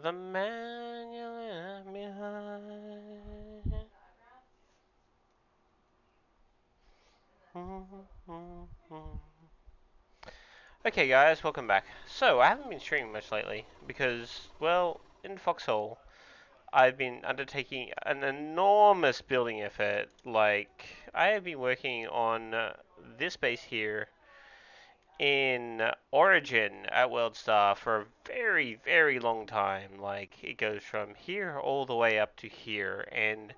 The man you left behind. Okay, guys, welcome back. So, I haven't been streaming much lately because, well, in Foxhole, I've been undertaking an enormous building effort. Like, I have been working on this base here in Origin at WorldStar for a very, very long time. Like, it goes from here all the way up to here, and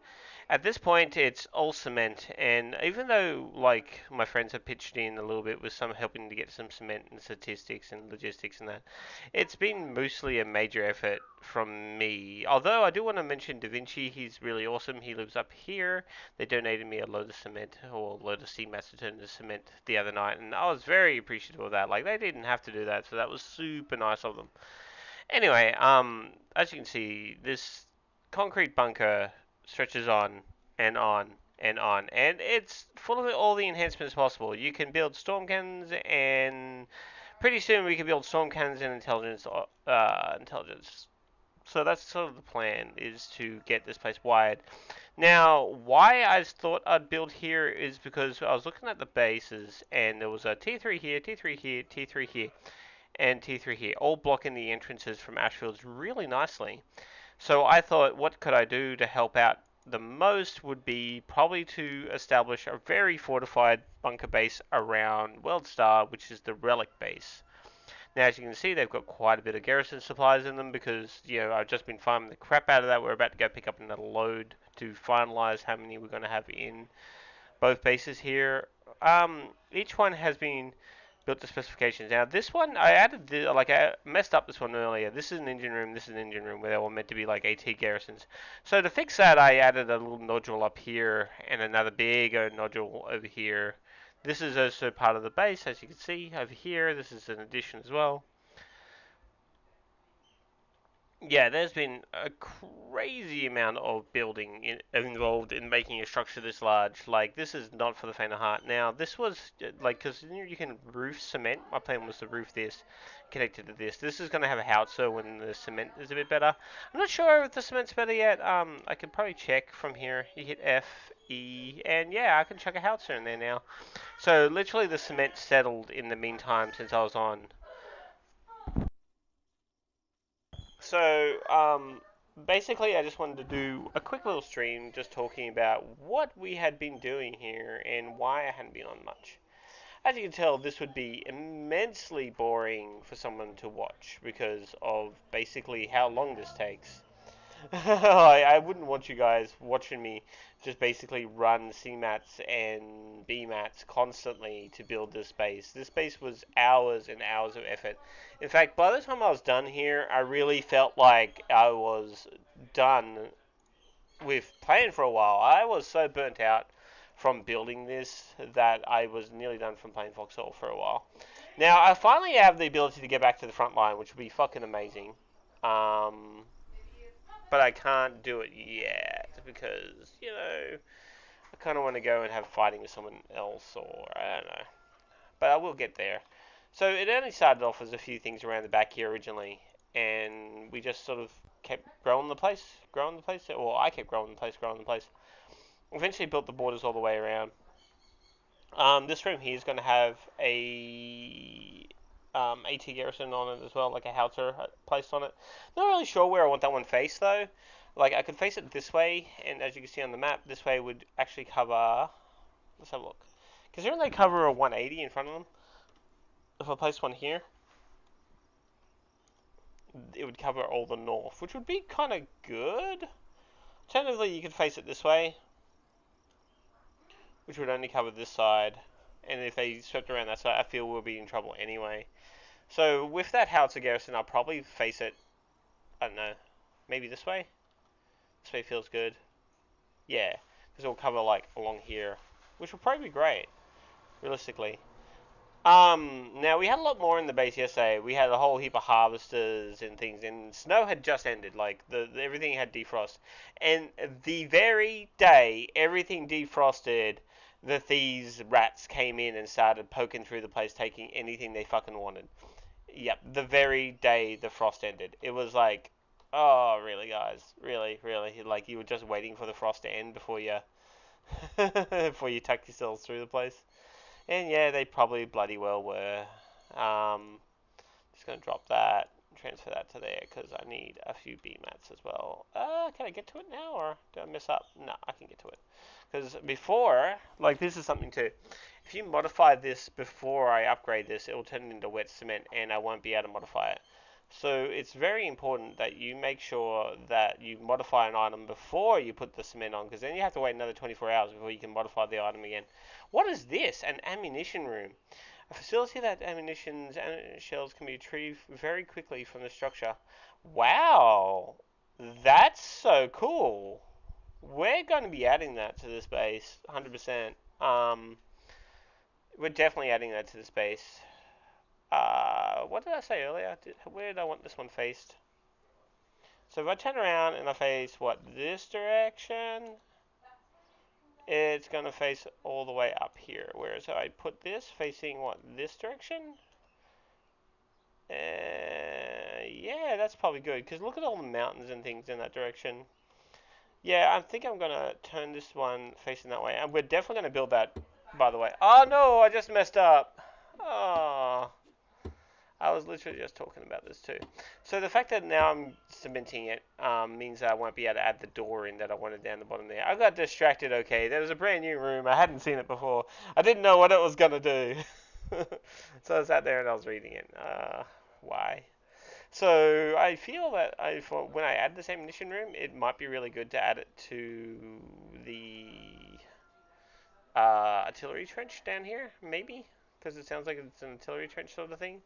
at this point, it's all cement, and even though like my friends have pitched in a little bit with some helping to get some cement and statistics and logistics and that, it's been mostly a major effort from me. Although I do want to mention Da Vinci, he's really awesome. He lives up here. They donated me a load of cement or a load of cement to turn into cement the other night, and I was very appreciative of that. Like they didn't have to do that, so that was super nice of them. Anyway, as you can see, this concrete bunker stretches on and on and on, and it's full of all the enhancements possible. You can build storm cannons, and pretty soon we can build storm cannons and intelligence. So that's sort of the plan, is to get this place wide. Now, why I thought I'd build here is because I was looking at the bases, and there was a T3 here, T3 here, T3 here, and T3 here, all blocking the entrances from Ashfields really nicely. So I thought, what could I do to help out the most would be probably to establish a very fortified bunker base around Worldstar, which is the relic base. Now, as you can see, they've got quite a bit of garrison supplies in them because, I've just been farming the crap out of that. We're about to go pick up another load to finalize how many we're going to have in both bases here. Each one has been built to specifications. Now, this one, I messed up this one earlier. This is an engine room, this is an engine room where they were meant to be like AT garrisons. So to fix that, I added a little nodule up here and another bigger nodule over here. This is also part of the base, as you can see over here. This is an addition as well. Yeah, there's been a crazy amount of building involved in making a structure this large. Like, this is not for the faint of heart. Now, this was, like, because you can roof cement. My plan was to roof this, connected to this. This is going to have a howitzer when the cement is a bit better. I'm not sure if the cement's better yet. I could probably check from here. You hit F, E, and yeah, I can chuck a howitzer in there now. So, literally, the cement settled in the meantime since I was on. So, basically, I just wanted to do a quick little stream just talking about what we had been doing here and why I hadn't been on much. As you can tell, this would be immensely boring for someone to watch because of basically how long this takes. I wouldn't want you guys watching me just basically run CMATs and BMATs constantly to build this base. This base was hours and hours of effort. In fact, by the time I was done here, I really felt like I was done with playing for a while. I was so burnt out from building this that I was nearly done from playing Foxhole for a while. Now, I finally have the ability to get back to the front line, which would be fucking amazing. Um, but I can't do it yet because, I kind of want to go and have fighting with someone else, or I don't know. But I will get there. So it only started off as a few things around the back here originally, and we just sort of kept growing the place. Well, I kept growing the place. Eventually built the borders all the way around. This room here is going to have a AT garrison on it as well, like a howitzer placed on it. Not really sure where I want that one faced though. Like I could face it this way, and as you can see on the map, this way would actually cover. Let's have a look. Considering they cover a 180 in front of them, if I place one here, it would cover all the north, which would be kind of good. Alternatively, you could face it this way, which would only cover this side. And if they swept around that side, I feel we'll be in trouble anyway. So with that howitzer garrison, I'll probably face it, I don't know, maybe this way? This way feels good. Yeah, because it'll cover like along here, which will probably be great, realistically. Now we had a lot more in the base yesterday. We had a whole heap of harvesters and things, and snow had just ended. Like everything had defrost, and the very day everything defrosted, that these rats came in and started poking through the place, taking anything they fucking wanted. Yep, the very day the frost ended, it was like, Oh, really, guys? Really, really? Like you were just waiting for the frost to end before you before you tucked yourselves through the place? And yeah, they probably bloody well were. Um, just gonna drop that, transfer that to there because I need a few B mats as well. Can I get to it now or do I mess up? No, I can get to it. Because before, like this is something too. If you modify this before I upgrade this, it will turn it into wet cement and I won't be able to modify it. So it's very important that you make sure that you modify an item before you put the cement on, because then you have to wait another 24 hours before you can modify the item again. What is this? An ammunition room. A facility that ammunitions and shells can be retrieved very quickly from the structure. Wow, that's so cool. We're going to be adding that to this base, 100%. We're definitely adding that to this base. What did I say earlier? Where did I want this one faced? So if I turn around and I face, what, this direction, it's going to face all the way up here. Whereas if I put this facing, what, this direction? Yeah, that's probably good, because look at all the mountains and things in that direction. Yeah, I think I'm going to turn this one facing that way. And we're definitely going to build that, by the way. Oh, no, I just messed up. Oh, I was literally just talking about this too. So the fact that now I'm cementing it means that I won't be able to add the door in that I wanted down the bottom there. I got distracted, okay. There was a brand new room. I hadn't seen it before. I didn't know what it was going to do. So I sat there and I was reading it. Why? So I feel that when I add this ammunition room, it might be really good to add it to the artillery trench down here, maybe, because it sounds like it's an artillery trench sort of thing.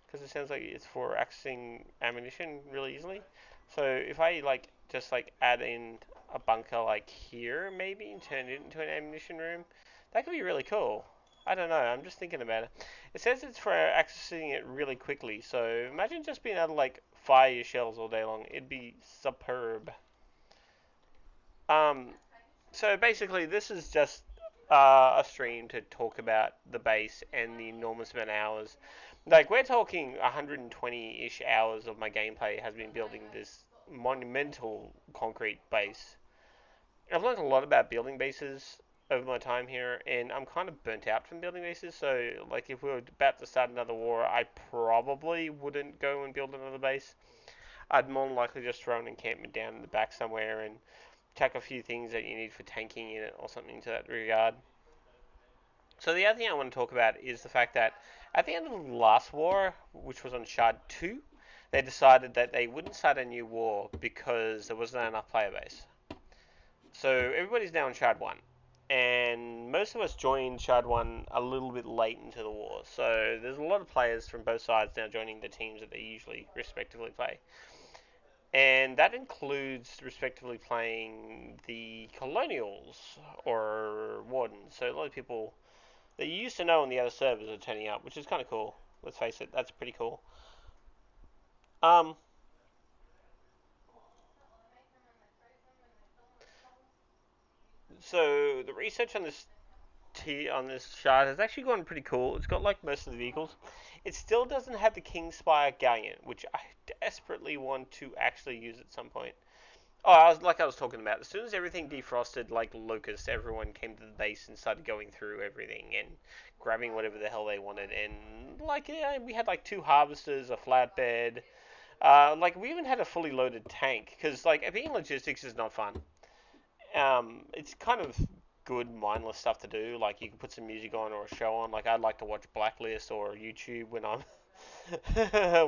Because it sounds like it's for accessing ammunition really easily. So if I like just like add in a bunker like here, maybe, and turn it into an ammunition room, that could be really cool. I don't know. I'm just thinking about it. It says it's for accessing it really quickly. So imagine just being able to like fire your shells all day long. It'd be superb. Um, so basically, this is just a stream to talk about the base and the enormous amount of hours. Like we're talking 120-ish hours of my gameplay has been building this monumental concrete base. I've learned a lot about building bases over my time here, and I'm kind of burnt out from building bases. So, like, if we were about to start another war, I probably wouldn't go and build another base. I'd more than likely just throw an encampment down in the back somewhere and tack a few things that you need for tanking in it or something to that regard. So the other thing I want to talk about is the fact that at the end of the last war, which was on Shard 2, they decided that they wouldn't start a new war because there wasn't enough player base. So everybody's now in Shard 1. And most of us joined Shard 1 a little bit late into the war. So there's a lot of players from both sides now joining the teams that they usually respectively play. And that includes respectively playing the Colonials or Wardens. So a lot of people that you used to know on the other servers are turning up, which is kind of cool. Let's face it, that's pretty cool. Um, so the research on this shard has actually gone pretty cool. It's got like most of the vehicles. It still doesn't have the Kingspire Galleon, which I desperately want to actually use at some point. Oh, I was talking about. As soon as everything defrosted like locusts, everyone came to the base and started going through everything and grabbing whatever the hell they wanted. And like, yeah, we had like two harvesters, a flatbed. Like we even had a fully loaded tank because like being logistics is not fun. It's kind of good mindless stuff to do. Like you can put some music on or a show on. Like I'd like to watch Blacklist or YouTube when I'm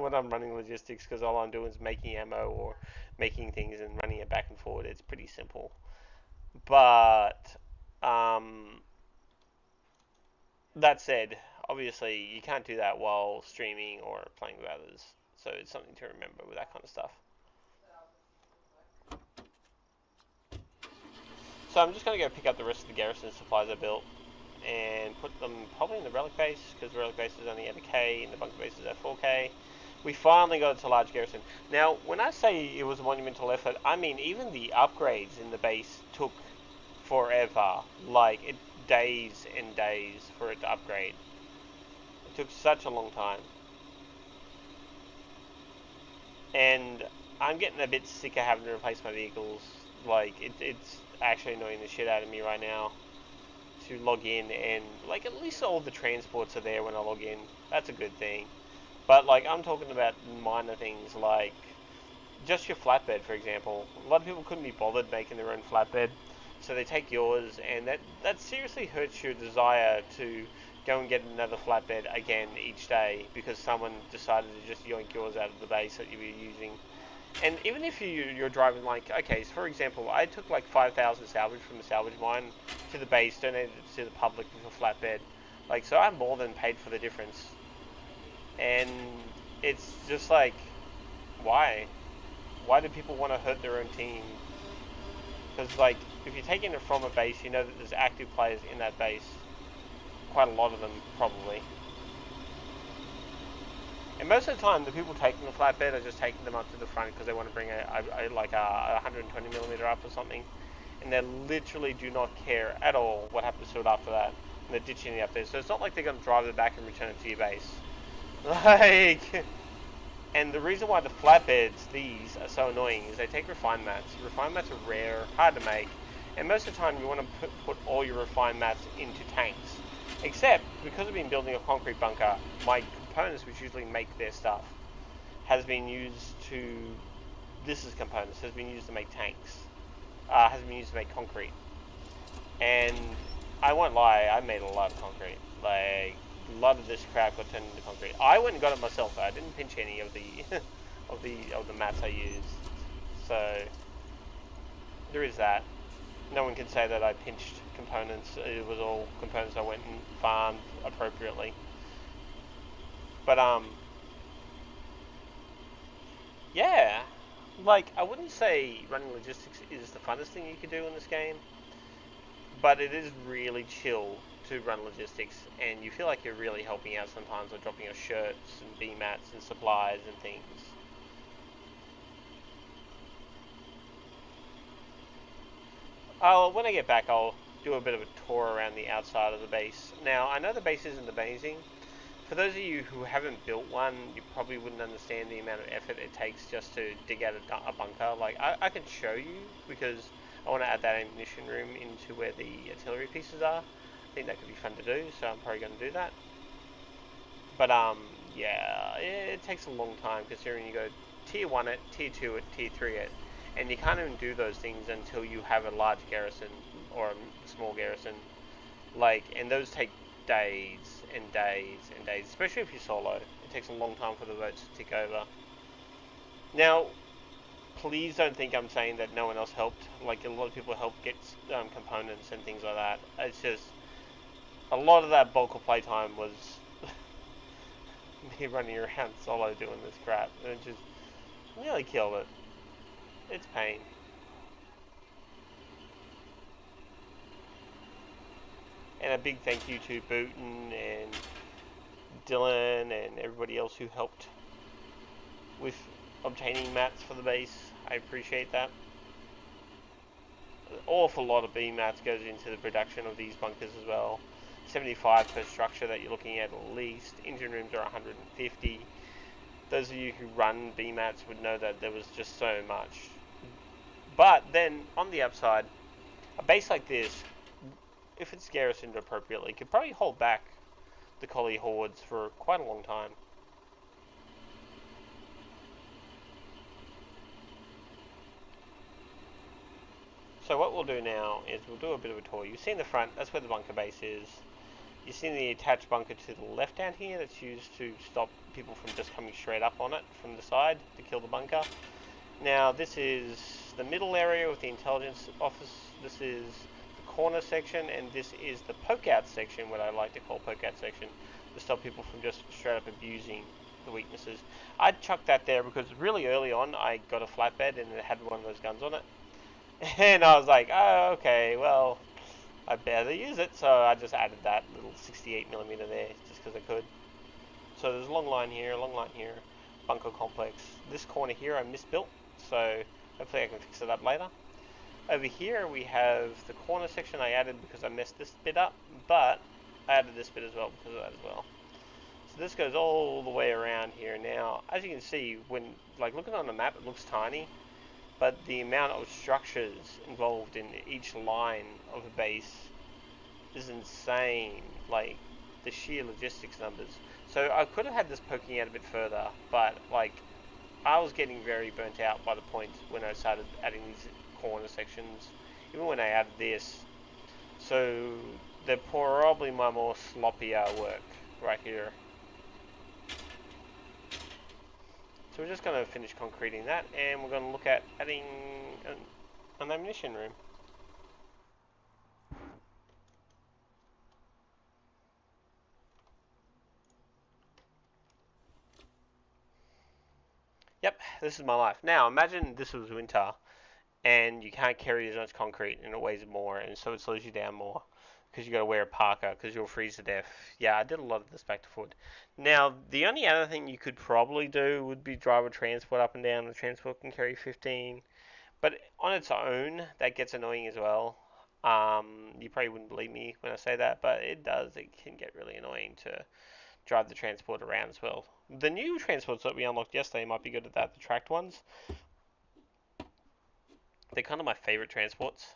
when I'm running logistics because all I'm doing is making ammo or making things and running it back and forward. It's pretty simple. But um, that said, obviously you can't do that while streaming or playing with others. So it's something to remember with that kind of stuff. So I'm just going to go pick up the rest of the garrison supplies I built and put them probably in the relic base because the relic base is only at a K and the bunker base is at 4K. We finally got it to large garrison. Now, when I say it was a monumental effort, I mean even the upgrades in the base took forever. Like, days and days for it to upgrade. It took such a long time. And I'm getting a bit sick of having to replace my vehicles. Like, it's actually annoying the shit out of me right now to log in, and like at least all the transports are there when I log in. That's a good thing. But like I'm talking about minor things like just your flatbed, for example. A lot of people couldn't be bothered making their own flatbed, so they take yours, and that seriously hurts your desire to go and get another flatbed again each day because someone decided to just yoink yours out of the base that you were using. And even if you're driving, like, okay, so for example, I took like 5,000 salvage from the salvage mine to the base, donated it to the public with a flatbed. Like, so I more than paid for the difference. And it's just like, why? Why do people want to hurt their own team? Because, like, if you're taking it from a base, you know that there's active players in that base. Quite a lot of them, probably. And most of the time, the people taking the flatbed are just taking them up to the front because they want to bring like a 120mm up or something, and they literally do not care at all what happens to it after that. And they're ditching it up there, so it's not like they're going to drive it back and return it to your base. Like, and the reason why the flatbeds these are so annoying is they take refined mats. Refined mats are rare, hard to make, and most of the time you want to put all your refined mats into tanks. Except because I've been building a concrete bunker, my components which usually make their stuff has been used to components has been used to make tanks, has been used to make concrete. And I won't lie, I made a lot of concrete. Like, a lot of this crap got turned into concrete. I went and got it myself though. I didn't pinch any of the of the mats I used. So there is that. No one can say that I pinched components. It was all components I went and farmed appropriately. But yeah, like I wouldn't say running logistics is the funnest thing you could do in this game, but it is really chill to run logistics, and you feel like you're really helping out sometimes by dropping your shirts and B-mats and supplies and things. When I get back, I'll do a bit of a tour around the outside of the base. Now, I know the base isn't amazing. For those of you who haven't built one, you probably wouldn't understand the amount of effort it takes just to dig out a bunker. Like, I can show you, because I want to add that ammunition room into where the artillery pieces are. I think that could be fun to do, so I'm probably going to do that. But, yeah, it takes a long time, considering you go tier 1 it, tier 2 it, tier 3 it, and you can't even do those things until you have a large garrison, or a small garrison. Like, and those take days and days and days, especially if you're solo. It takes a long time for the votes to tick over. Now, please don't think I'm saying that no one else helped. Like, a lot of people helped get components and things like that. It's just, a lot of that bulk of playtime was me running around solo doing this crap. And it just nearly killed it. It's pain. And a big thank you to Booten and Dylan and everybody else who helped with obtaining mats for the base. I appreciate that. An awful lot of B mats goes into the production of these bunkers as well. 75 per structure that you're looking at least. Engine rooms are 150. Those of you who run B mats would know that there was just so much. But then on the upside, a base like this, if it's garrisoned appropriately, could probably hold back the collie hordes for quite a long time. So what we'll do now is we'll do a bit of a tour. You've seen the front, that's where the bunker base is. You've seen the attached bunker to the left down here that's used to stop people from just coming straight up on it from the side to kill the bunker. Now this is the middle area with the intelligence office. This is the corner section, and this is the poke out section, what I like to call poke out section, to stop people from just straight up abusing the weaknesses. I chucked that there because really early on I got a flatbed and it had one of those guns on it. And I was like, oh, okay, well, I better use it, so I just added that little 68mm there, just because I could. So there's a long line here, bunker complex. This corner here I misbuilt, so hopefully I can fix it up later. Over here we have the corner section I added because I messed this bit up, but I added this bit as well because of that as well. So this goes all the way around here. Now, as you can see, when like looking on the map, it looks tiny, but the amount of structures involved in each line of a base is insane. Like the sheer logistics numbers. So I could have had this poking out a bit further, but like I was getting very burnt out by the point when I started adding these corner sections. Even when I added this, so they're probably my more sloppier work right here. So we're just going to finish concreting that, and we're going to look at adding an ammunition room. Yep, this is my life. Now imagine this was winter, and you can't carry as much concrete, and it weighs more, and so it slows you down more because you got to wear a parka because you'll freeze to death. Yeah, I did a lot of this back to foot. Now, the only other thing you could probably do would be drive a transport up and down. The transport can carry 15, but on its own, that gets annoying as well. You probably wouldn't believe me when I say that, but it does. It can get really annoying to drive the transport around as well. The new transports that we unlocked yesterday might be good at that. The tracked ones, they're kind of my favorite transports.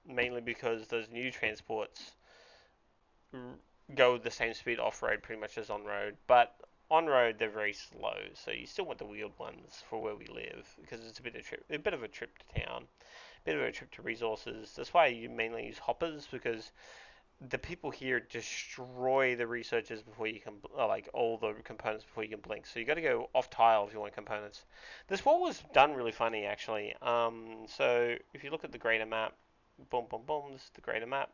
Mainly because those new transports go the same speed off road pretty much as on road, but on road they're very slow. So you still want the wheeled ones for where we live because it's a bit of a trip to town, a bit of a trip to resources. That's why you mainly use hoppers because the people here destroy the researchers before you can like all the components before you can blink. So you got to go off tile if you want components. This wall was done really funny actually. So if you look at the greater map, boom, boom, boom. This is the greater map.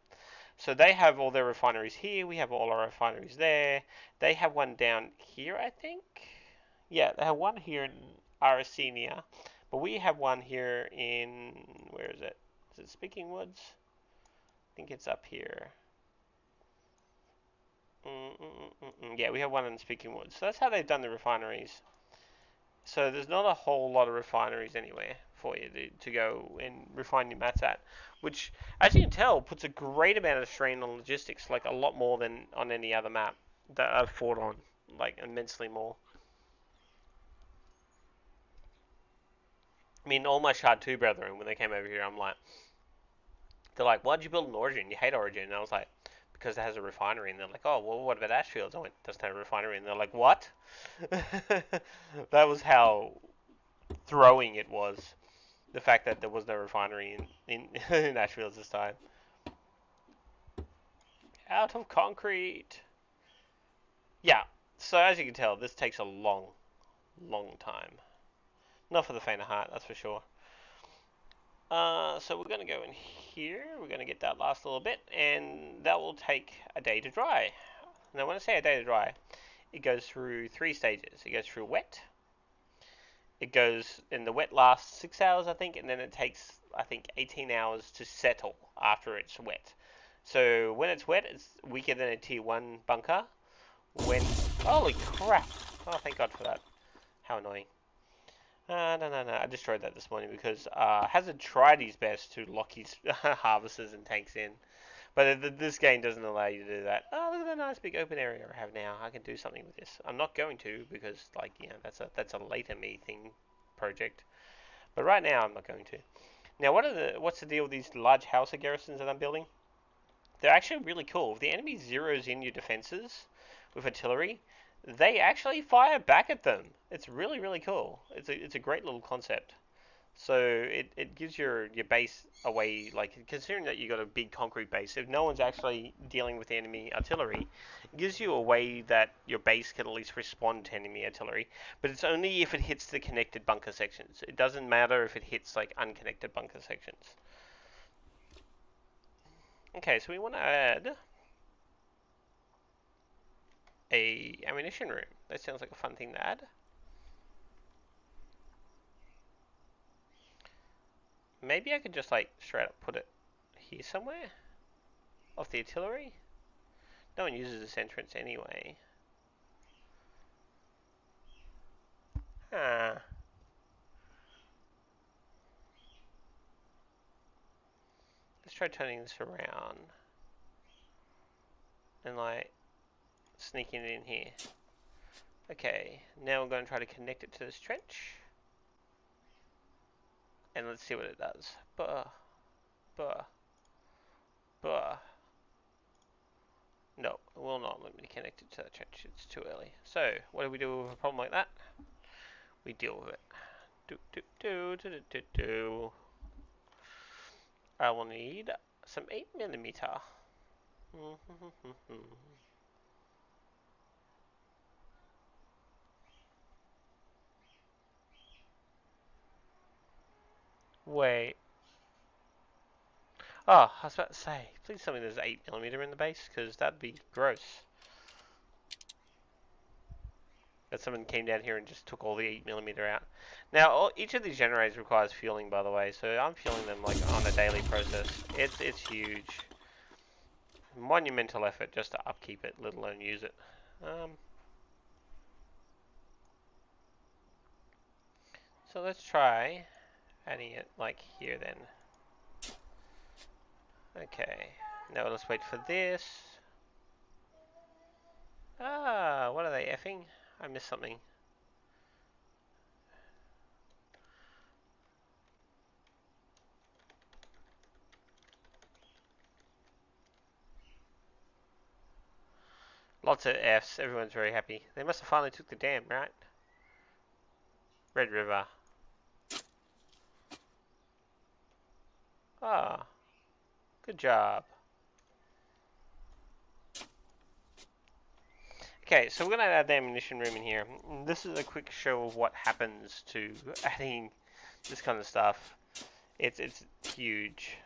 So they have all their refineries here. We have all our refineries there. They have one down here, I think. Yeah, they have one here in Aracenia, but we have one here in where is it? Is it Speaking Woods? I think it's up here. Yeah, we have one in Speaking Woods. So that's how they've done the refineries. So there's not a whole lot of refineries anywhere for you to go and refine your mats at, which, as you can tell, puts a great amount of strain on logistics, like a lot more than on any other map that I've fought on, like immensely more. I mean, all my Shard 2 brethren, when they came over here, they're like, why'd you build an Origin? You hate Origin. And I was like, because it has a refinery. And they're like, oh, well, what about Ashfields? I went, it doesn't have a refinery. And they're like, what? That was how throwing it was. The fact that there was no refinery in Ashfields this time. Out of concrete. Yeah, so as you can tell, this takes a long, long time. Not for the faint of heart, that's for sure. So we're going to go in here. We're going to get that last little bit, and that will take a day to dry. Now, when I say a day to dry, it goes through 3 stages. It goes through wet. It goes, and the wet lasts 6 hours, I think, and then it takes, I think, 18 hours to settle after it's wet. So when it's wet, it's weaker than a tier 1 bunker. When, holy crap! Oh, thank God for that. How annoying. No. I destroyed that this morning because Hazard tried his best to lock his harvesters and tanks in. But this game doesn't allow you to do that. Oh, look at that nice big open area I have now. I can do something with this. I'm not going to because, like, that's a later me thing project. But right now, I'm not going to. Now, what's the deal with these large howitzer garrisons that I'm building? They're actually really cool. If the enemy zeroes in your defenses with artillery, they actually fire back at them. It's really, really cool. It's a great little concept. So it gives your base a way, like considering that you got a big concrete base, if no one's actually dealing with enemy artillery, it gives you a way that your base can at least respond to enemy artillery. But it's only if it hits the connected bunker sections. It doesn't matter if it hits like unconnected bunker sections. Okay, so we want to add a ammunition room. That sounds like a fun thing to add. Maybe I could just like straight up put it here somewhere off the artillery. No one uses this entrance anyway. Ah. Let's try turning this around. And like sneaking in here. Okay, now we're going to try to connect it to this trench. And let's see what it does. Buh, buh, buh. No, it will not let me connect it to the trench. It's too early. So, what do we do with a problem like that? We deal with it. Do, do, do, do, do, do, do. I will need some 8mm. Wait. Oh, I was about to say, please tell me there's 8mm in the base, because that'd be gross. That someone came down here and just took all the 8mm out. Now, each of these generators requires fueling, by the way, so I'm fueling them like on a daily process. It's huge. Monumental effort just to upkeep it, let alone use it. So let's try adding it like here then. Okay, now let's wait for this. Ah, what are they effing? I missed something. Lots of Fs, everyone's very happy. They must have finally took the dam, right? Red River. Ah, good job. Okay, so we're going to add the ammunition room in here. This is a quick show of what happens to adding this kind of stuff. It's huge.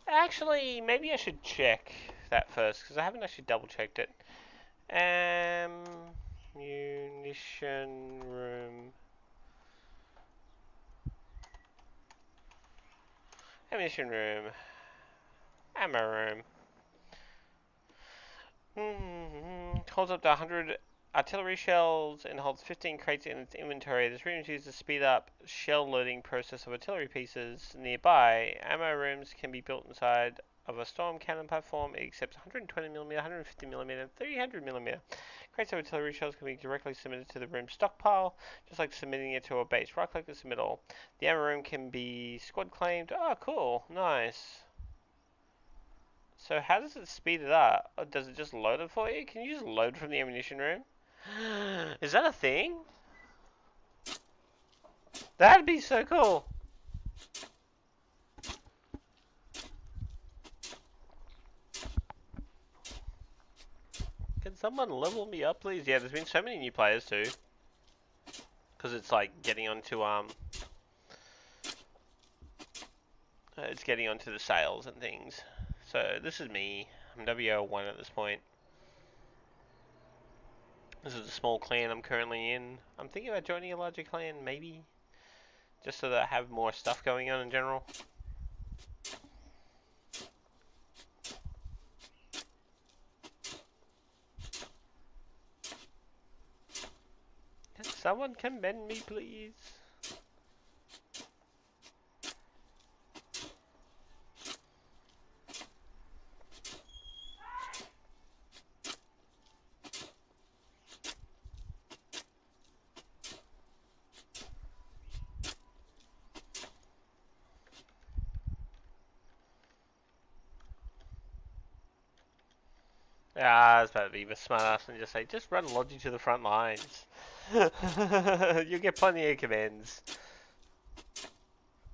Actually, maybe I should check that first, because I haven't actually double checked it. Munition room. Ammunition room. Ammo room. Holds up to 100 artillery shells and holds 15 crates in its inventory. This room is used to speed up shell loading process of artillery pieces nearby. Ammo rooms can be built inside of a storm cannon platform. It accepts 120mm, 150mm, and 300mm. Crates of artillery shells can be directly submitted to the room stockpile, just like submitting it to a base. Right-click the submittal. The ammo room can be squad claimed. Oh, cool. Nice. So how does it speed it up? Or does it just load it for you? Can you just load from the ammunition room? Is that a thing? That'd be so cool. Can someone level me up, please? Yeah, there's been so many new players too. Because it's like getting onto it's getting onto the sales and things. So this is me. I'm WO1 at this point. This is a small clan I'm currently in. I'm thinking about joining a larger clan, maybe. Just so that I have more stuff going on in general. Can someone commend me, please? Ah, I was about to be a smart ass and just say, just run Logi to the front lines. You'll get plenty of commands.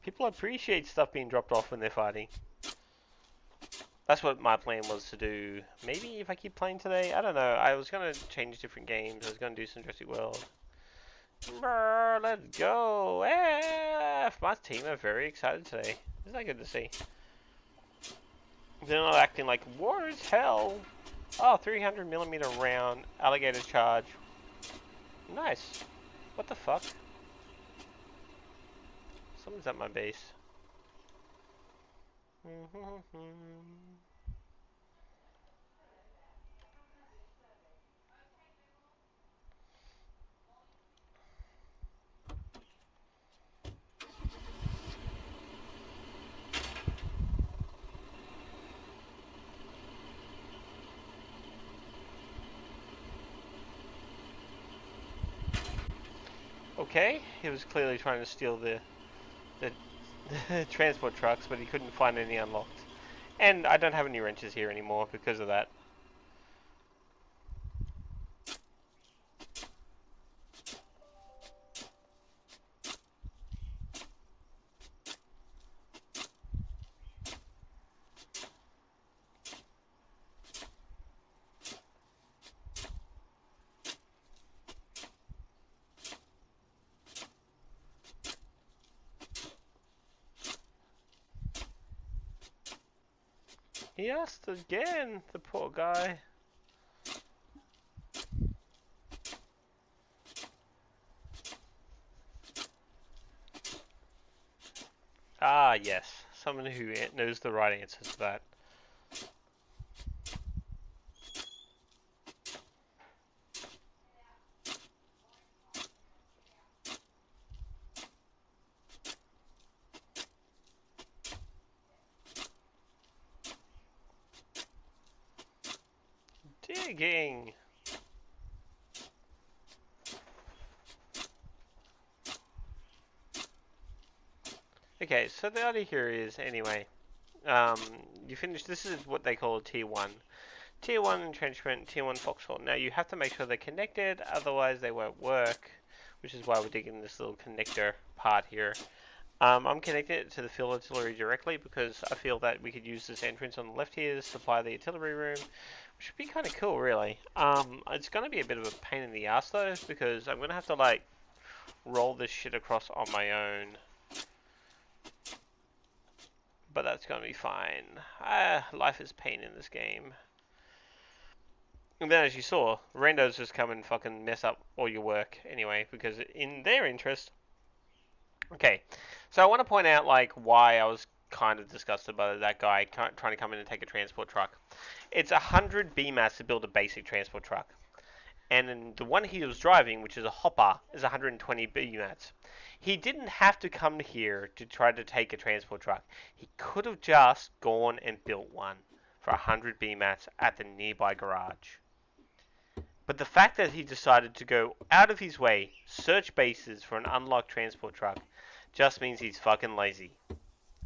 People appreciate stuff being dropped off when they're fighting. That's what my plan was to do. Maybe if I keep playing today, I don't know. I was going to change different games. I was going to do some Jurassic World. Brr, let's go. My team are very excited today. Isn't that good to see? They're not acting like war is hell. Oh, 300mm round, alligator charge. Nice. What the fuck? Someone's at my base. Okay, he was clearly trying to steal the transport trucks, but he couldn't find any unlocked. And I don't have any wrenches here anymore because of that. He asked again, the poor guy. Ah, yes. Someone who knows the right answer to that. Digging. Okay, so the idea here is, anyway, you finish, this is what they call a tier 1. Tier 1 entrenchment, tier 1 foxhole. Now you have to make sure they're connected, otherwise they won't work, which is why we're digging this little connector part here. I'm connecting it to the field artillery directly because I feel that we could use this entrance on the left here to supply the artillery room, which would be kind of cool, really. It's going to be a bit of a pain in the ass though, because I'm going to have to like roll this shit across on my own. But that's going to be fine. Life is pain in this game. And then, as you saw, randos just come and fucking mess up all your work anyway, because in their interest. Okay, so I want to point out like why I was kind of disgusted by that guy trying to come in and take a transport truck. It's 100 BMAS to build a basic transport truck, and then the one he was driving, which is a hopper, is 120 BMAS. He didn't have to come here to try to take a transport truck. He could have just gone and built one for 100 BMAS at the nearby garage. But the fact that he decided to go out of his way, search bases for an unlocked transport truck, just means he's fucking lazy.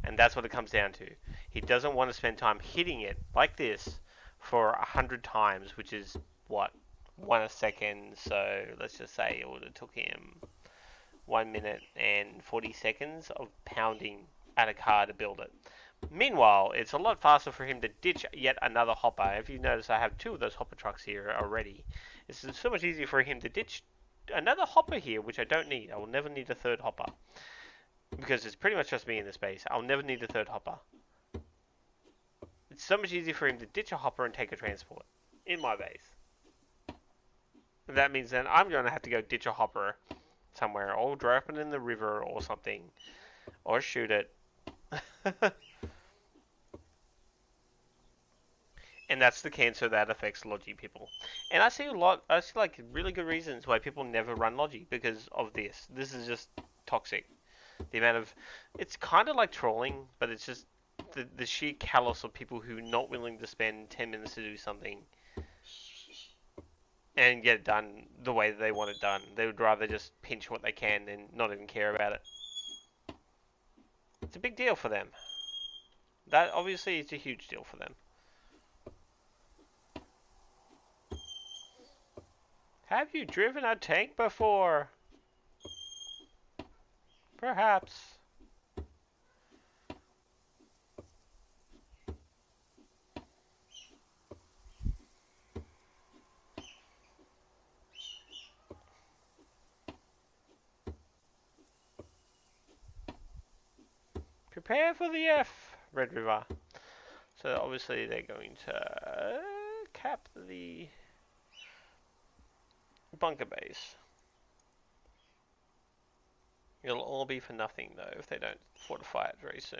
And that's what it comes down to. He doesn't want to spend time hitting it like this for 100 times, which is, what, 1 a second. So let's just say it would have took him 1 minute and 40 seconds of pounding at a car to build it. Meanwhile, it's a lot faster for him to ditch yet another hopper. If you notice, I have 2 of those hopper trucks here already. It's so much easier for him to ditch another hopper here, which I don't need. I will never need a 3rd hopper. Because it's pretty much just me in the space. I'll never need a 3rd hopper. It's so much easier for him to ditch a hopper and take a transport in my base. And that means then I'm going to have to go ditch a hopper somewhere, or drop it in the river or something, or shoot it. And that's the cancer that affects Logi people. And I see like really good reasons why people never run Logi because of this. This is just toxic. The amount of, it's kind of like trolling, but it's just the sheer callous of people who are not willing to spend 10 minutes to do something and get it done the way that they want it done. They would rather just pinch what they can and not even care about it. It's a big deal for them. That obviously is a huge deal for them. Have you driven a tank before? Perhaps. Prepare for the F, Red River. So obviously they're going to cap the bunker base. It'll all be for nothing though if they don't fortify it very soon.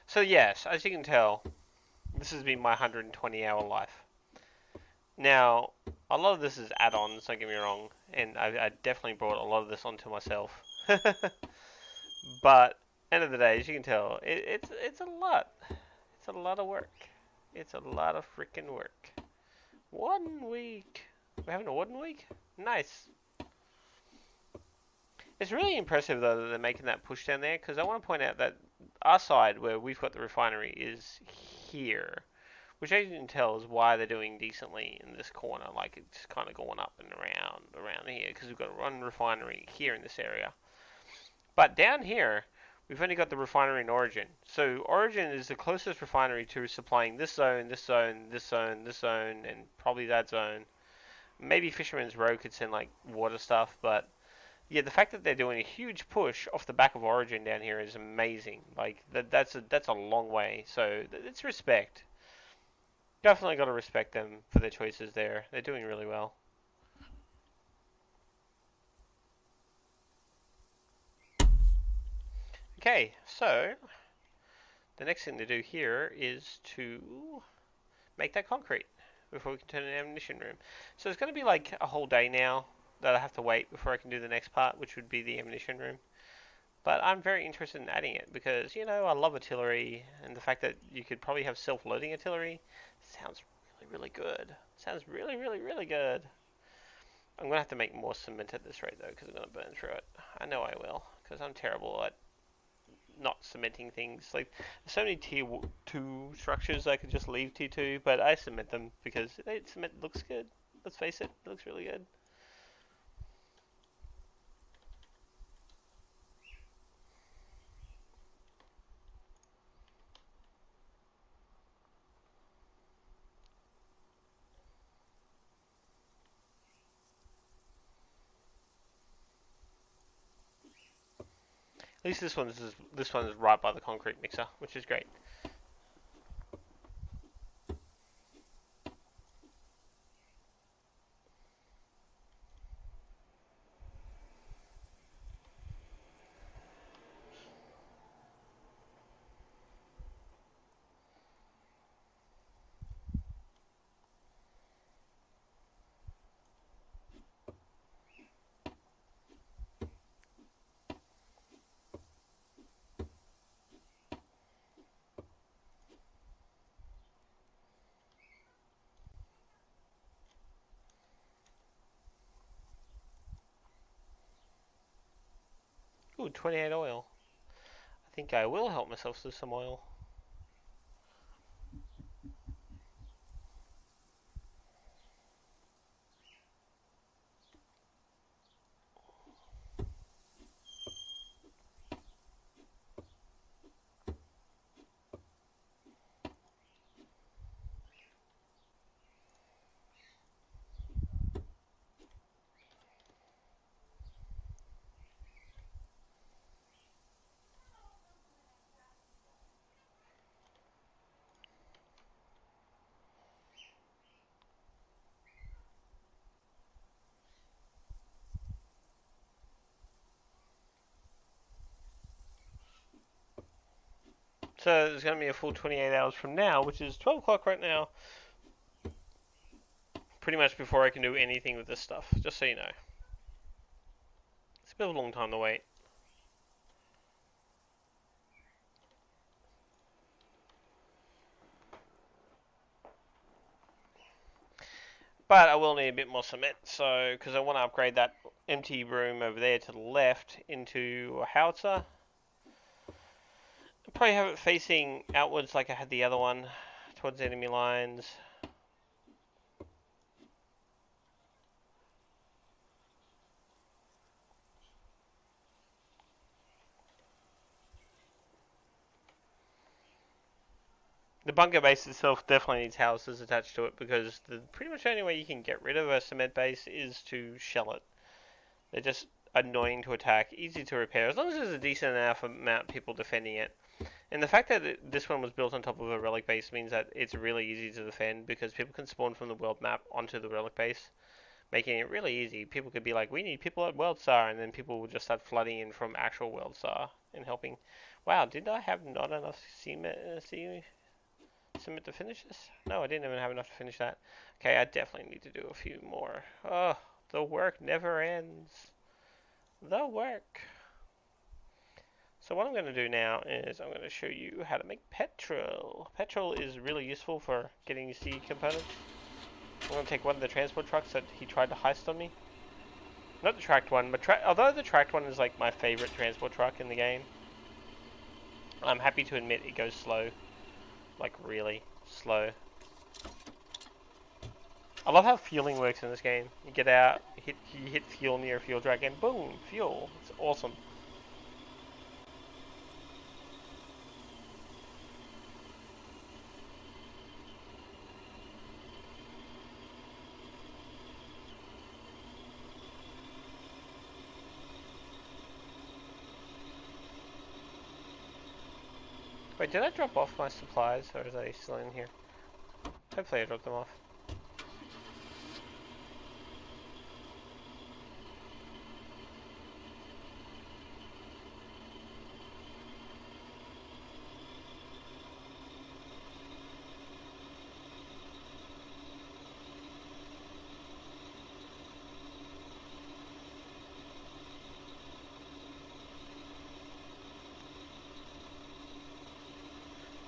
So yes, as you can tell, this has been my 120-hour life. Now, a lot of this is add-ons, don't get me wrong, and I definitely brought a lot of this onto myself. But end of the day, as you can tell, it's a lot. It's a lot of work. It's a lot of freaking work. 1 week. We're having a 1 week? Nice. It's really impressive though that they're making that push down there, because I want to point out that our side where we've got the refinery is here, which as you can tell is why they're doing decently in this corner. Like it's kind of going up and around here, because we've got one refinery here in this area. But down here, we've only got the refinery in Origin. So Origin is the closest refinery to supplying this zone, this zone, this zone, this zone, and probably that zone. Maybe Fisherman's Row could send like water stuff, but yeah, the fact that they're doing a huge push off the back of Origin down here is amazing. Like that's a long way. So it's respect. Definitely got to respect them for their choices there. They're doing really well. Okay, so the next thing to do here is to make that concrete before we can turn an ammunition room. So it's going to be like a whole day now that I have to wait before I can do the next part, which would be the ammunition room. But I'm very interested in adding it because, I love artillery, and the fact that you could probably have self-loading artillery sounds really, really good. Sounds really, really, really good. I'm going to have to make more cement at this rate, though, because I'm going to burn through it. I know I will, because I'm terrible at not cementing things. Like, there's so many tier 2 structures I could just leave tier 2, but I cement them because cement looks good. Let's face it, it looks really good. At least this one's right by the concrete mixer, which is great. Ooh, 28 oil. I think I will help myself to some oil. So there's going to be a full 28 hours from now, which is 12 o'clock right now. Pretty much before I can do anything with this stuff, just so you know. It's a bit of a long time to wait. But I will need a bit more cement, so because I want to upgrade that empty room over there to the left into a howitzer. I'll probably have it facing outwards like I had the other one, towards enemy lines. The bunker base itself definitely needs houses attached to it because the pretty much only way you can get rid of a cement base is to shell it. They're just annoying to attack, easy to repair, as long as there's a decent enough amount of people defending it. And the fact that this one was built on top of a relic base means that it's really easy to defend because people can spawn from the world map onto the relic base, making it really easy. People could be like, we need people at World Star, and then people will just start flooding in from actual World Star and helping. Wow, did I have not enough cement to finish this? No, I didn't even have enough to finish that. Okay, I definitely need to do a few more. Oh, the work never ends. The work. So what I'm going to do now is I'm going to show you how to make petrol. Petrol is really useful for getting C components. I'm going to take one of the transport trucks that he tried to heist on me. Not the tracked one, but although the tracked one is like my favorite transport truck in the game, I'm happy to admit it goes slow. Like really slow. I love how fueling works in this game. You get out, you hit fuel near a fuel truck, and boom, fuel. It's awesome. Wait, did I drop off my supplies, or is they still in here? Hopefully I dropped them off.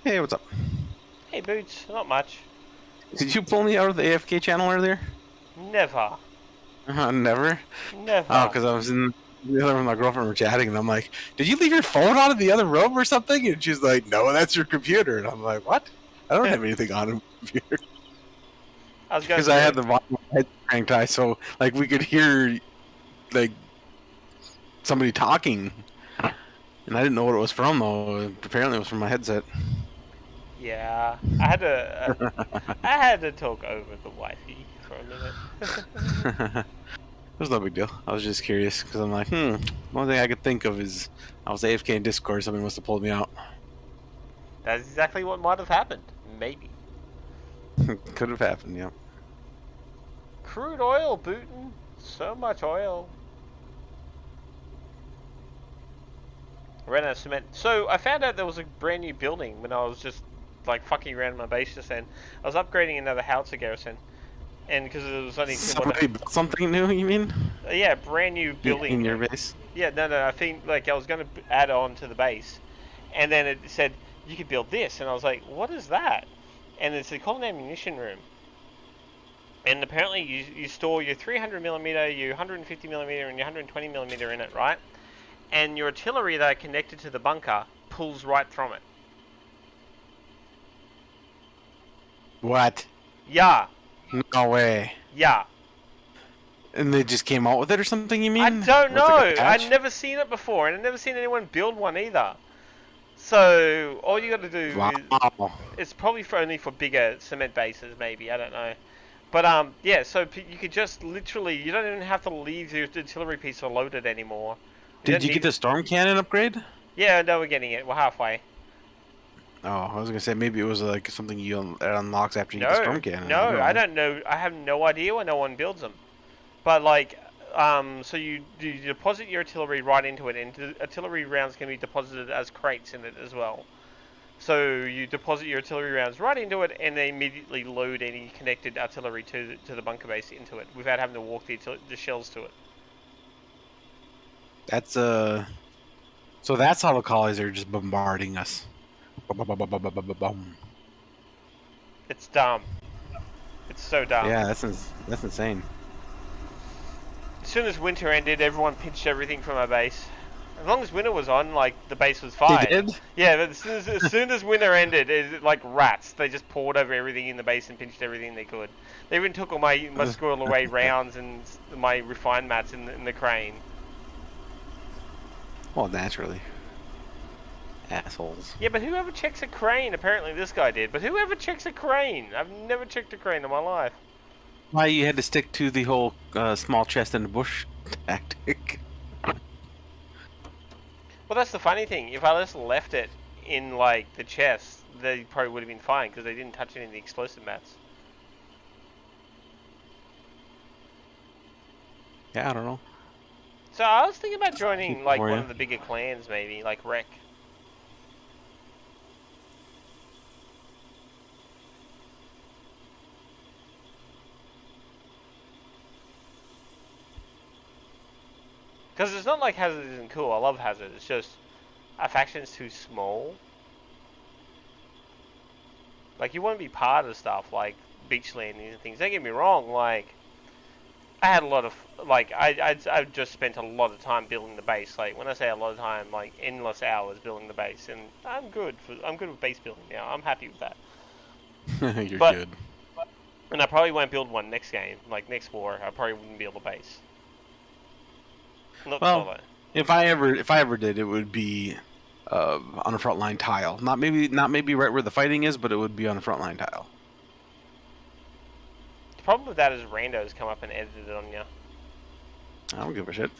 Hey, what's up? Hey Boots, not much. Did you pull me out of the AFK channel earlier? Never. Never. Oh, Never. because I was in the other room, my girlfriend were chatting, and I'm like, "Did you leave your phone on in the other room or something?" And she's like, "No, that's your computer." And I'm like, "What? I don't have anything on the computer." I was going Because I had through. the volume head cranked high, so like we could hear like somebody talking, and I didn't know what it was from though. Apparently, it was from my headset. Yeah, I had to talk over the wifey for a minute. It was no big deal. I was just curious because I'm like, one thing I could think of is I was AFK in Discord. Somebody must have pulled me out. That's exactly what might have happened. Maybe. Could have happened, yeah. Crude oil, Bootin'. So much oil. Ran out of cement. So I found out there was a brand new building when I was just like fucking around my base just then. I was upgrading another howitzer garrison, and because it was only two more. Somebody built something new, you mean? Yeah, brand new building. In your base? Yeah, no. I think like I was going to add on to the base, and then it said you could build this, and I was like, what is that? And it's called an ammunition room. And apparently you store your 300 millimeter, your 150 millimeter, and your 120 millimeter in it, right? And your artillery that are connected to the bunker pulls right from it. What? Yeah. No way. Yeah. And they just came out with it or something, you I mean? don't With like a know. I've patch? never seen it before, and I've never seen anyone build one either. So all you got to do is Wow. it's probably only for bigger cement bases, maybe. I don't know. But yeah. So you could just literally, you don't even have to leave your artillery piece loaded anymore. Did you get the storm cannon upgrade? Yeah, no, we're getting it. We're halfway. Oh, I was gonna say maybe it was like something it unlocks after you get the No, storm cannon. I don't no, I know. don't know. I have no idea why no one builds them. But like, so you deposit your artillery right into it, and the artillery rounds can be deposited as crates in it as well. So you deposit your artillery rounds right into it, and they immediately load any connected artillery to the bunker base into it without having to walk the shells to it. That's So that's how the collies are just bombarding us. Boom. It's dumb. It's so dumb. Yeah, that's insane. As soon as winter ended, everyone pinched everything from our base. As long as winter was on, like the base was They fine. did? Yeah, but as soon as winter ended, it, like rats, they just poured over everything in the base and pinched everything they could. They even took all my squirrel away rounds and my refined mats in the crane. Well, naturally. Assholes. Yeah, but whoever checks a crane? Apparently this guy did. But whoever checks a crane? I've never checked a crane in my life. Why you had to stick to the whole small chest in the bush tactic? Well, that's the funny thing. If I just left it in like the chest, they probably would have been fine because they didn't touch any of the explosive mats. Yeah, I don't know. So I was thinking about joining like For one you. of the bigger clans, maybe like Wreck. Because it's not like Hazard isn't cool. I love Hazard. It's just our faction's too small. Like, you want to be part of stuff like beach landings and things. Don't get me wrong. Like, I had a lot of I've just spent a lot of time building the base. Like, when I say a lot of time, like endless hours building the base, and I'm good with base building now. I'm happy with that. You're But good. and I probably won't build one next game. Like next war, I probably wouldn't build a base. Not Well, like if I ever did, it would be on a front line tile. Not maybe right where the fighting is, but it would be on a front line tile. the problem with that is randos come up and edited it on you. I don't give a shit.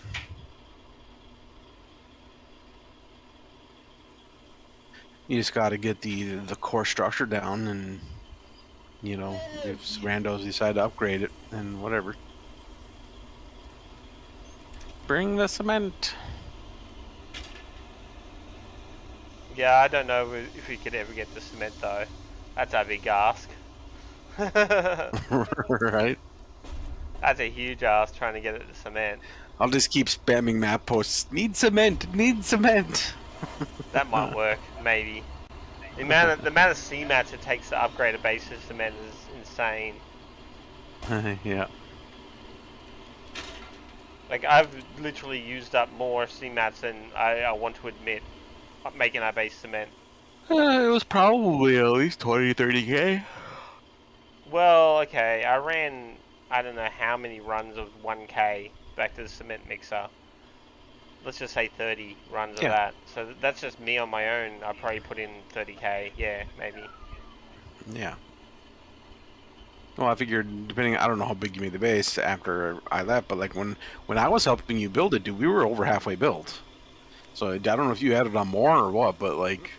You just got to get the core structure down, and if randos decide to upgrade it, then whatever. Bring the cement. Yeah, I don't know if we could ever get the cement though. That's a big ask. That's Right. a huge ask trying to get it to cement. I'll just keep spamming map posts. Need cement. Need cement. That might work, maybe. The amount of CMATs it takes to upgrade a base to cement is insane. Yeah. Like, I've literally used up more CMATs than I want to admit making our base cement. It was probably at least 20, 30K. Well, okay, I ran I don't know how many runs of 1k back to the cement mixer. Let's just say 30 runs of Yeah. that. So that's just me on my own. I probably put in 30k. Yeah, maybe. Yeah. Well, I figured depending, I don't know how big you made the base after I left, but like when I was helping you build it, dude, we were over halfway built. So I don't know if you had it on more or what, but like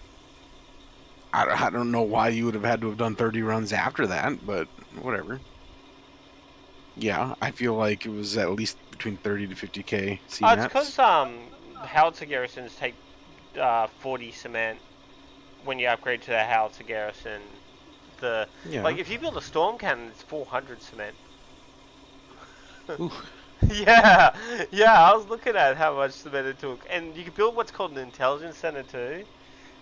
I don't know why you would have had to have done 30 runs after that, but whatever. Yeah, I feel like it was at least between 30 to 50K Oh, it's because CMATs. howitzer garrisons take 40 cement when you upgrade to the howitzer garrison. Yeah. Like if you build a storm cannon, it's 400 cement. Ooh. Yeah, yeah. I was looking at how much cement it took, and you can build what's called an intelligence center too.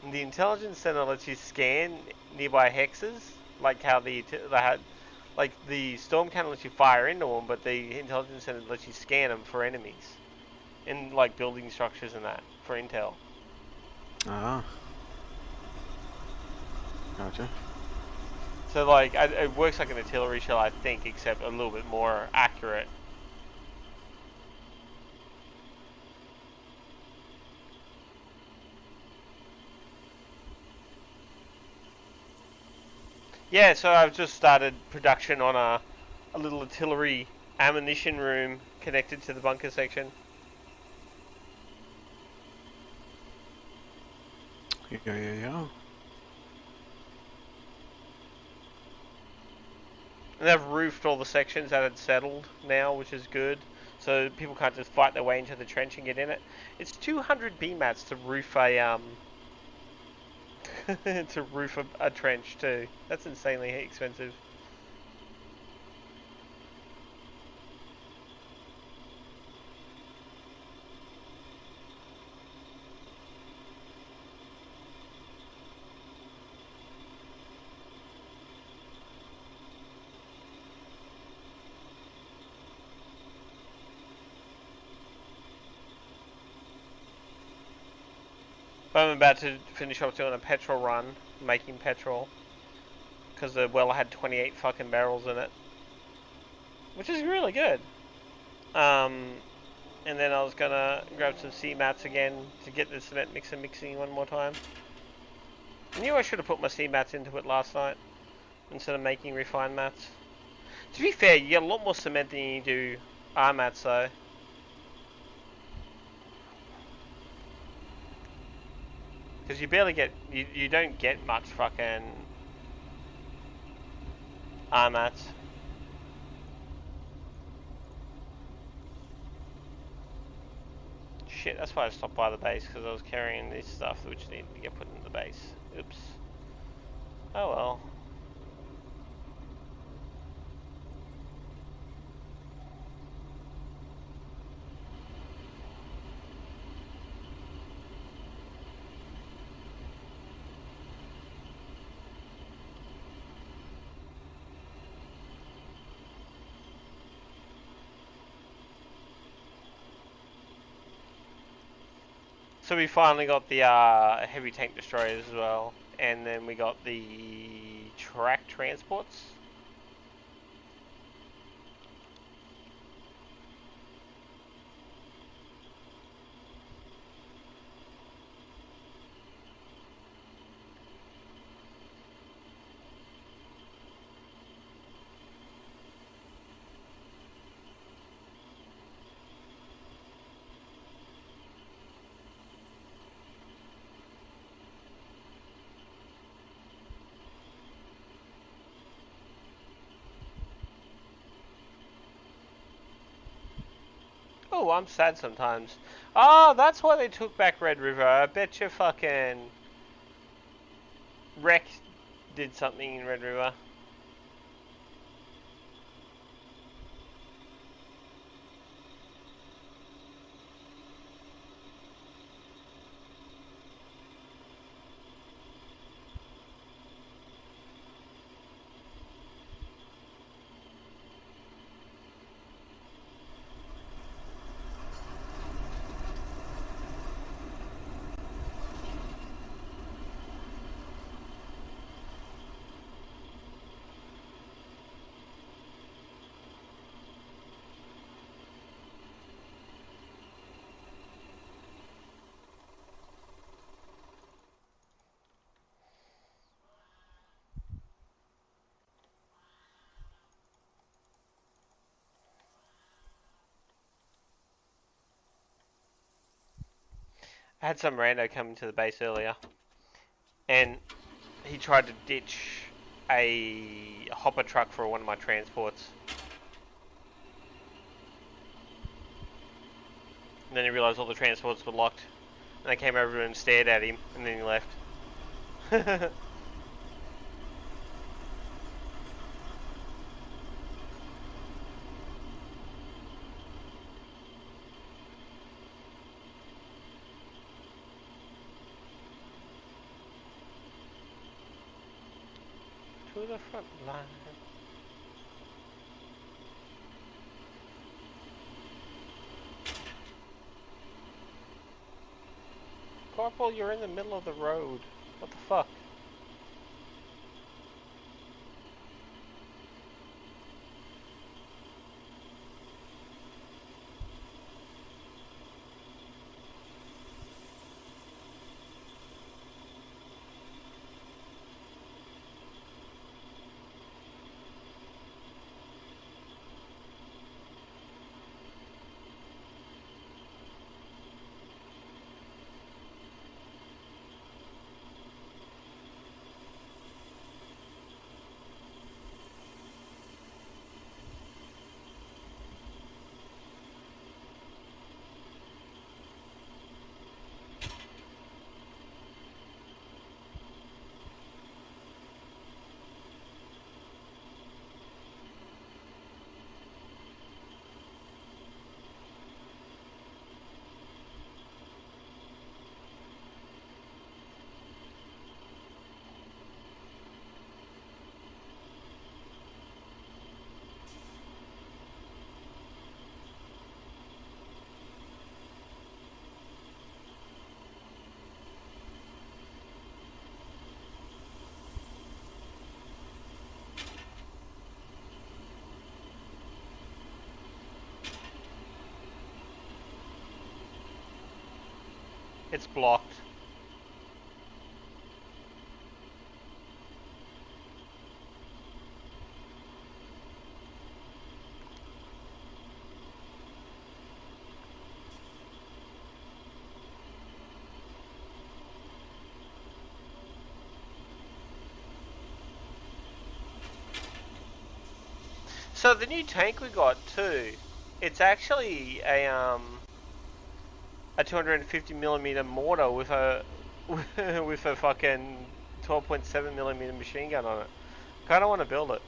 And the intelligence center lets you scan nearby hexes, like how like the storm cannon lets you fire into them, but the intelligence center lets you scan them for enemies, and like building structures and that for intel. Ah, gotcha. So like it works like an artillery shell, I think, except a little bit more accurate. Yeah, so I've just started production on a little artillery ammunition room connected to the bunker section. Yeah. And they've roofed all the sections that had settled now, which is good. So people can't just fight their way into the trench and get in it. It's 200 BMATs to roof a to roof a trench too. That's insanely expensive. But I'm about to finish off doing a petrol run, making petrol, because the well had 28 fucking barrels in it, which is really good. Um, and then I was gonna grab some C mats again to get the cement mixer mixing one more time. I knew I should have put my C mats into it last night instead of making refined mats. To be fair, you get a lot more cement than you do R mats though. Because you barely get, you don't get much fucking R mats. Shit, that's why I stopped by the base, because I was carrying this stuff which needed to get put in the base. Oops. Oh well. So we finally got the heavy tank destroyers as well, and then we got the track transports. Oh, I'm sad sometimes. Oh, that's why they took back Red River. I bet you fucking Rex did something in Red River. I had some rando come into the base earlier, and he tried to ditch a hopper truck for one of my transports. And then he realised all the transports were locked. And I came over and stared at him, and then he left. To the front line. Corporal, you're in the middle of the road. What the fuck? It's blocked. So the new tank we got too, it's actually a 250mm mortar with a with a fucking 12.7mm machine gun on it. Kind of want to build it.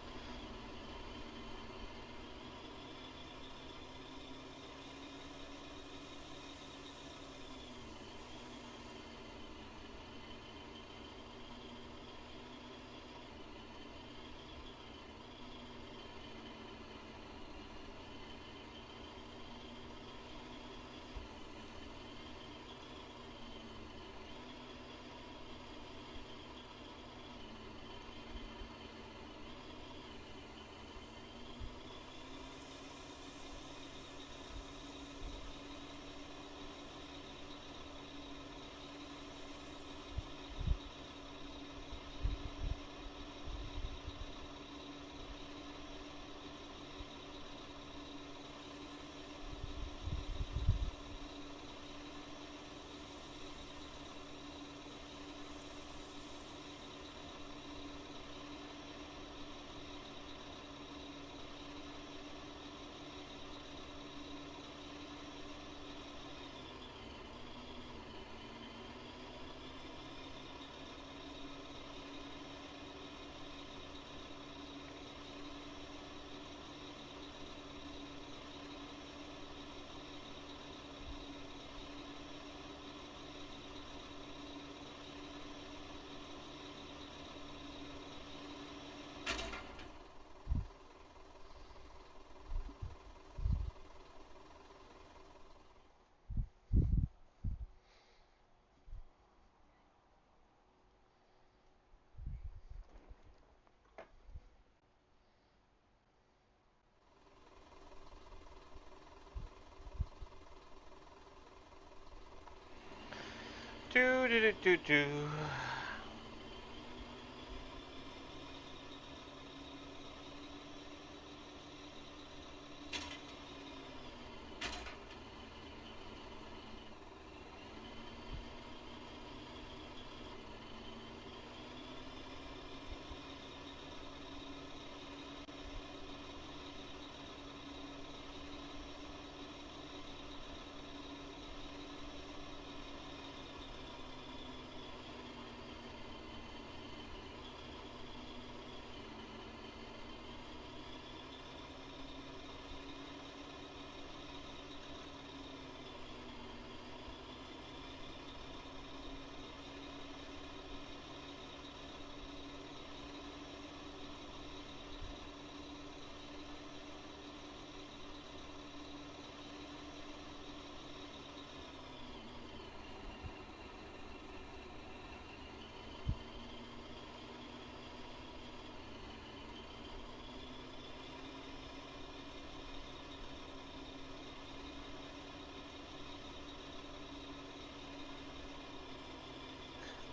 Do do.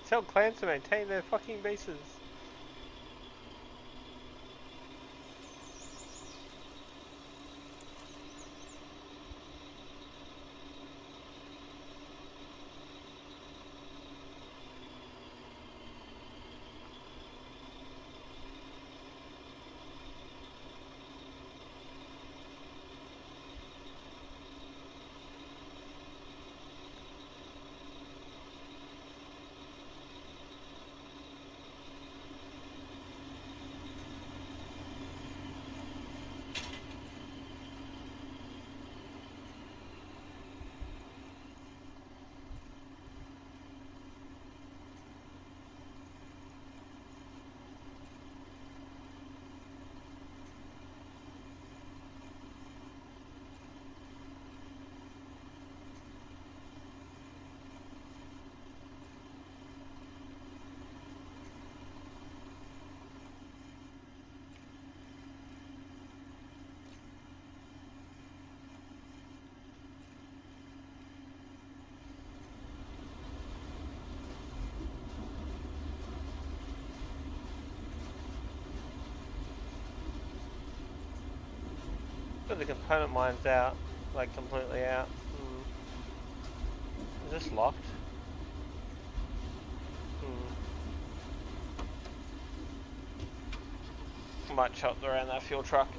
Tell clans to maintain their fucking bases. But the component mine's out. Like completely out. Hmm. Is this locked? Hmm. Might chop around that fuel truck.